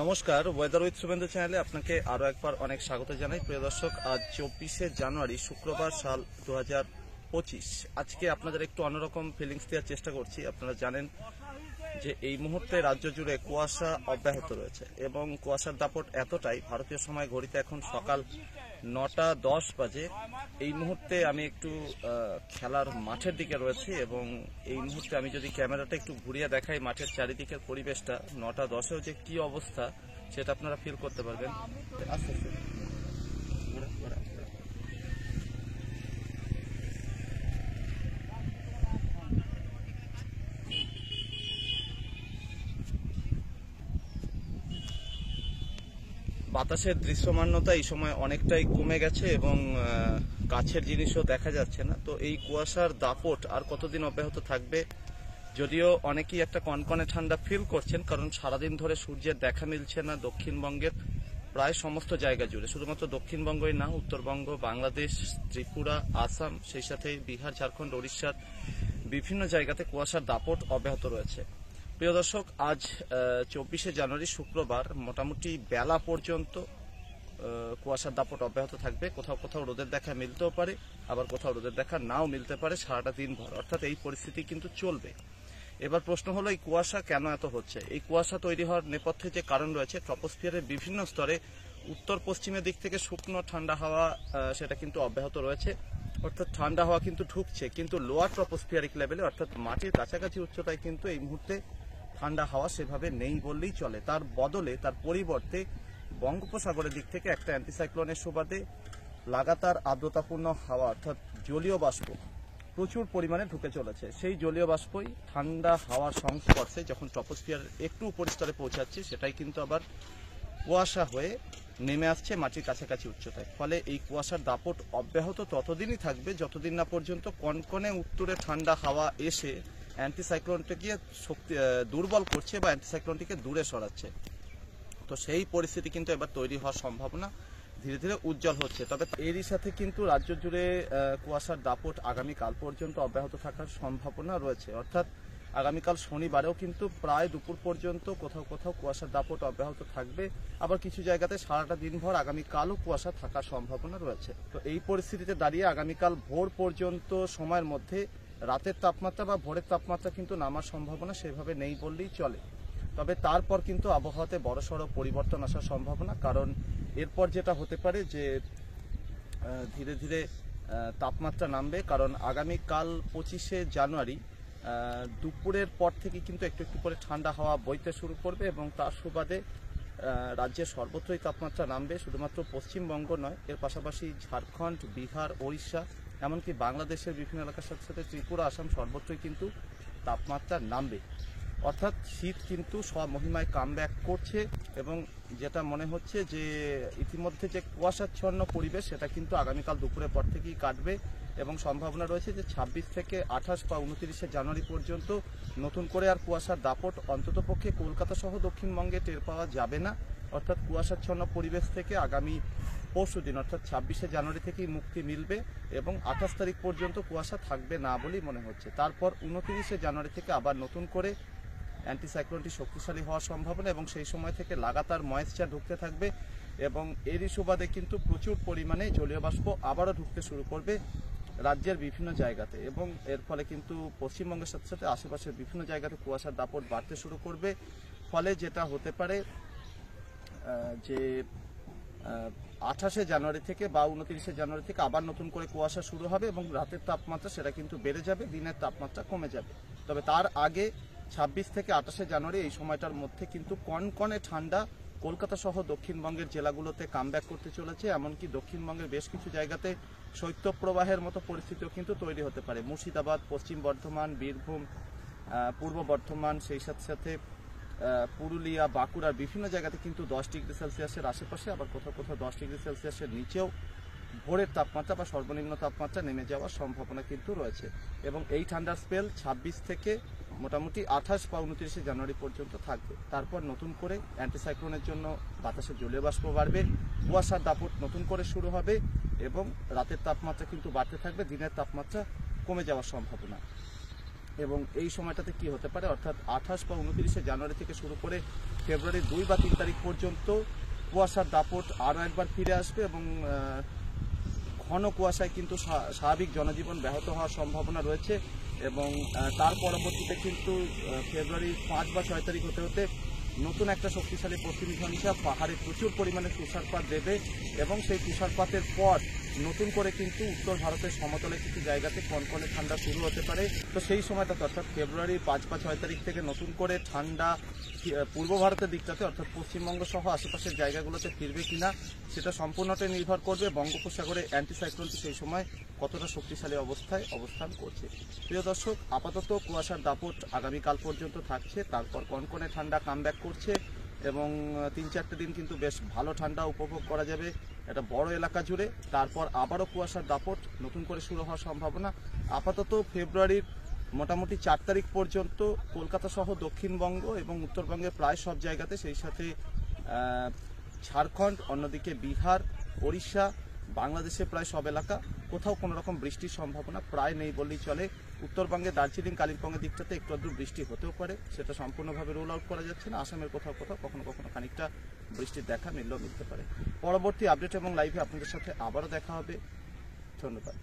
নমস্কার, weather with Suvendu চ্যানেলে আপনাকে আরো একবার অনেক স্বাগত জানাই। প্রিয় দর্শক, আজ 24শে জানুয়ারি শুক্রবার, সাল 2025। আজকে আপনাদের একটু অন্যরকম ফিলিংস দেওয়ার চেষ্টা করছি। আপনারা জানেন যে এই মুহূর্তে রাজ্য জুড়ে কুয়াশা অব্যাহত রয়েছে এবং কুয়াশার দাপট এতটাই, ভারতীয় সময় ঘড়িতে এখন সকাল 9:10 বাজে। এই মুহূর্তে আমি একটু খেলার মাঠের দিকে রয়েছি এবং এই মুহূর্তে আমি যদি ক্যামেরাটা একটু ঘুরিয়ে দেখাই মাঠের চারিদিকের পরিবেশটা, 9:10-এও যে কি অবস্থা সেটা আপনারা ফিল করতে পারবেন। আস্তে আস্তে বাতাসের দৃশ্যমানতা এই সময় অনেকটাই কমে গেছে এবং কাছের জিনিসও দেখা যাচ্ছে না। তো এই কুয়াশার দাপট আর কতদিন অব্যাহত থাকবে, যদিও অনেকেই একটা কনকনে ঠান্ডা ফিল করছেন, কারণ সারাদিন ধরে সূর্যের দেখা মিলছে না দক্ষিণবঙ্গের প্রায় সমস্ত জায়গা জুড়ে। শুধুমাত্র দক্ষিণবঙ্গই না, উত্তরবঙ্গ, বাংলাদেশ, ত্রিপুরা, আসাম, সেই সাথে বিহার, ঝাড়খণ্ড, ওড়িশার বিভিন্ন জায়গাতে কুয়াশার দাপট অব্যাহত রয়েছে। প্রিয় দর্শক, আজ 24শে জানুয়ারি শুক্রবার মোটামুটি বেলা পর্যন্ত কুয়াশার দাপট অব্যাহত থাকবে। কোথাও কোথাও রোদের দেখা মিলতেও পারে, আবার কোথাও রোদের দেখা নাও মিলতে পারে সারাটা দিনভর, অর্থাৎ এই পরিস্থিতি কিন্তু চলবে। এবার প্রশ্ন হলো, এই কুয়াশা কেন এত হচ্ছে? এই কুয়াশা তৈরি হওয়ার নেপথ্যে যে কারণ রয়েছে, ট্রপোস্ফিয়ারের বিভিন্ন স্তরে উত্তর পশ্চিমের দিক থেকে শুকনো ঠান্ডা হাওয়া সেটা কিন্তু অব্যাহত রয়েছে, অর্থাৎ ঠান্ডা হাওয়া কিন্তু ঢুকছে, কিন্তু লোয়ার ট্রপোস্ফিয়ারিক লেভেলে অর্থাৎ মাটির কাছাকাছি উচ্চতায় কিন্তু এই মুহূর্তে ঠান্ডা হাওয়া সেভাবে নেই বললেই চলে। তার বদলে, তার পরিবর্তে বঙ্গোপসাগরের দিক থেকে একটা অ্যান্টিসাইক্লোনের সুবাদে লাগাতার আর্দ্রতাপূর্ণ হাওয়া অর্থাৎ জলীয় বাষ্প প্রচুর পরিমাণে ঢুকে চলেছে। সেই জলীয় বাষ্পই ঠান্ডা হাওয়ার সংস্পর্শে যখন ট্রপোস্ফিয়ারের একটু উপরিস্তরে পৌঁছাচ্ছে, সেটাই কিন্তু আবার কুয়াশা হয়ে নেমে আসছে মাটির কাছাকাছি উচ্চতায়। ফলে এই কুয়াশার দাপট অব্যাহত ততদিনই থাকবে যতদিন না পর্যন্ত কনকনে উত্তরে ঠান্ডা হাওয়া এসে অ্যান্টিসাইক্লোনটিকে দুর্বল করছে বা অ্যান্টিসাইক্লোনটিকে দূরে সরাচ্ছে। তো সেই পরিস্থিতি কিন্তু এবার তৈরি হওয়ার সম্ভাবনা ধীরে ধীরে উজ্জ্বল হচ্ছে। তবে এরই সাথে কিন্তু রাজ্য জুড়ে কুয়াশার দাপট আগামীকাল পর্যন্ত অব্যাহত থাকার সম্ভাবনা রয়েছে, অর্থাৎ আগামীকাল শনিবারেও কিন্তু প্রায় দুপুর পর্যন্ত কোথাও কোথাও কুয়াশার দাপট অব্যাহত থাকবে। আবার কিছু জায়গাতে সারাটা দিনভর আগামীকালও কুয়াশা থাকার সম্ভাবনা রয়েছে। তো এই পরিস্থিতিতে দাঁড়িয়ে আগামীকাল ভোর পর্যন্ত সময়ের মধ্যে রাতের তাপমাত্রা বা ভোরের তাপমাত্রা কিন্তু নামার সম্ভাবনা সেভাবে নেই বললেই চলে। তবে তারপর কিন্তু আবহাওয়াতে বড়সড় পরিবর্তন আসার সম্ভাবনা, কারণ এরপর যেটা হতে পারে যে ধীরে ধীরে তাপমাত্রা নামবে, কারণ আগামীকাল 25শে জানুয়ারি দুপুরের পর থেকে কিন্তু একটু একটু করে ঠান্ডা হাওয়া বইতে শুরু করবে এবং তার সুবাদে রাজ্যের সর্বত্রই তাপমাত্রা নামবে। শুধুমাত্র পশ্চিমবঙ্গ নয়, এর পাশাপাশি ঝাড়খণ্ড, বিহার, ওড়িশা, এমনকি বাংলাদেশের বিভিন্ন এলাকার সাথে সাথে ত্রিপুরা, আসাম সর্বত্রই কিন্তু তাপমাত্রা নামবে। অর্থাৎ শীত কিন্তু স্বমহিমায় কামব্যাক করছে এবং যেটা মনে হচ্ছে যে ইতিমধ্যে যে কুয়াশাচ্ছন্ন পরিবেশ সেটা কিন্তু আগামীকাল দুপুরের পর থেকেই কাটবে এবং সম্ভাবনা রয়েছে যে 26 থেকে 28 বা 29শে জানুয়ারি পর্যন্ত নতুন করে আর কুয়াশার দাপট অন্ততপক্ষে কলকাতা সহ দক্ষিণবঙ্গে টের পাওয়া যাবে না। অর্থাৎ কুয়াশাচ্ছন্ন পরিবেশ থেকে আগামী পরশুদিন অর্থাৎ 26শে জানুয়ারি থেকেই মুক্তি মিলবে এবং 28 তারিখ পর্যন্ত কুয়াশা থাকবে না বলেই মনে হচ্ছে। তারপর 29শে জানুয়ারি থেকে আবার নতুন করে অ্যান্টিসাইক্লোনটি শক্তিশালী হওয়ার সম্ভাবনা এবং সেই সময় থেকে লাগাতার ময়েশ্চার ঢুকতে থাকবে এবং এরই সুবাদে কিন্তু প্রচুর পরিমাণে জলীয় বাষ্প আবারও ঢুকতে শুরু করবে রাজ্যের বিভিন্ন জায়গাতে এবং এর ফলে কিন্তু পশ্চিমবঙ্গের সাথে সাথে আশেপাশের বিভিন্ন জায়গাতে কুয়াশার দাপট বাড়তে শুরু করবে। ফলে যেটা হতে পারে যে 28শে জানুয়ারি থেকে বা 29শে জানুয়ারি থেকে আবার নতুন করে কুয়াশা শুরু হবে এবং রাতের তাপমাত্রা সেটা কিন্তু বেড়ে যাবে, দিনের তাপমাত্রা কমে যাবে। তবে তার আগে 26 থেকে 28শে জানুয়ারি এই সময়টার মধ্যে কিন্তু কনকনে ঠান্ডা কলকাতা সহ দক্ষিণবঙ্গের জেলাগুলোতে কামব্যাক করতে চলেছে। এমনকি দক্ষিণবঙ্গের বেশ কিছু জায়গাতে শৈত্যপ্রবাহের মতো পরিস্থিতিও কিন্তু তৈরি হতে পারে। মুর্শিদাবাদ, পশ্চিম বর্ধমান, বীরভূম, পূর্ব বর্ধমান, সেই সাথে সাথে পুরুলিয়া, বাঁকুড়ার বিভিন্ন জায়গাতে কিন্তু 10 ডিগ্রি সেলসিয়াসের আশেপাশে, আবার কোথাও কোথাও 10 ডিগ্রি সেলসিয়াসের নিচেও ভোরের তাপমাত্রা বা সর্বনিম্ন তাপমাত্রা নেমে যাওয়ার সম্ভাবনা কিন্তু রয়েছে এবং এই ঠান্ডার স্পেল 26 থেকে মোটামুটি 28 বা 29শে জানুয়ারি পর্যন্ত থাকবে। তারপর নতুন করে অ্যান্টিসাইক্লোনের জন্য বাতাসে জলীয় বাষ্প বাড়বে, কুয়াশার দাপট নতুন করে শুরু হবে এবং রাতের তাপমাত্রা কিন্তু বাড়তে থাকবে, দিনের তাপমাত্রা কমে যাওয়ার সম্ভাবনা। এবং এই সময়টাতে কি হতে পারে, অর্থাৎ 28 বা 29 জানুয়ারি থেকে শুরু করে ফেব্রুয়ারি 2 বা 3 তারিখ পর্যন্ত কুয়াশার দাপট আরও একবার ফিরে আসবে এবং ঘন কুয়াশায় কিন্তু স্বাভাবিক জনজীবন ব্যাহত হওয়ার সম্ভাবনা রয়েছে। এবং তার পরবর্তীতে কিন্তু ফেব্রুয়ারি 5 বা 6 তারিখ হতে হতে নতুন একটা শক্তিশালী পশ্চিমী ঘূর্ণিঝড় পাহাড়ে প্রচুর পরিমাণে তুষারপাত দেবে এবং সেই তুষারপাতের পর নতুন করে কিন্তু উত্তর ভারতের সমতলে কিছু জায়গাতে কনকনে ঠান্ডা শুরু হতে পারে। তো সেই সময়টাতে অর্থাৎ ফেব্রুয়ারি 5 বা 6 তারিখ থেকে নতুন করে ঠান্ডা পূর্ব ভারতের দিকটাতে অর্থাৎ পশ্চিমবঙ্গ সহ আশেপাশের জায়গাগুলোতে ফিরবে কিনা সেটা সম্পূর্ণটাই নির্ভর করবে বঙ্গোপসাগরে অ্যান্টিসাইক্লোনটি সেই সময় কতটা শক্তিশালী অবস্থায় অবস্থান করছে। প্রিয় দর্শক, আপাতত কুয়াশার দাপট আগামীকাল পর্যন্ত থাকছে, তারপর কনকনে ঠান্ডা কামব্যাক করছে এবং 3-4 দিন কিন্তু বেশ ভালো ঠান্ডা উপভোগ করা যাবে একটা বড় এলাকা জুড়ে। তারপর আবারও কুয়াশার দাপট নতুন করে শুরু হওয়ার সম্ভাবনা। আপাতত ফেব্রুয়ারির মোটামুটি 4 তারিখ পর্যন্ত কলকাতা সহ দক্ষিণবঙ্গ এবং উত্তরবঙ্গের প্রায় সব জায়গাতে, সেই সাথে ঝাড়খণ্ড, অন্যদিকে বিহার, ওড়িশা, বাংলাদেশের প্রায় সব এলাকা কোথাও কোনো রকম বৃষ্টির সম্ভাবনা প্রায় নেই বললেই চলে। উত্তরবঙ্গে দার্জিলিং, কালিম্পংয়ের দিকটাতে একটু আধটু বৃষ্টি হতেও পারে, সেটা সম্পূর্ণভাবে রুল আউট করা যাচ্ছে না। আসামের কোথাও কোথাও কখনো কখনো খানিকটা বৃষ্টির দেখা মিললেও মিলতে পারে। পরবর্তী আপডেট এবং লাইভে আপনাদের সাথে আবারও দেখা হবে। ধন্যবাদ।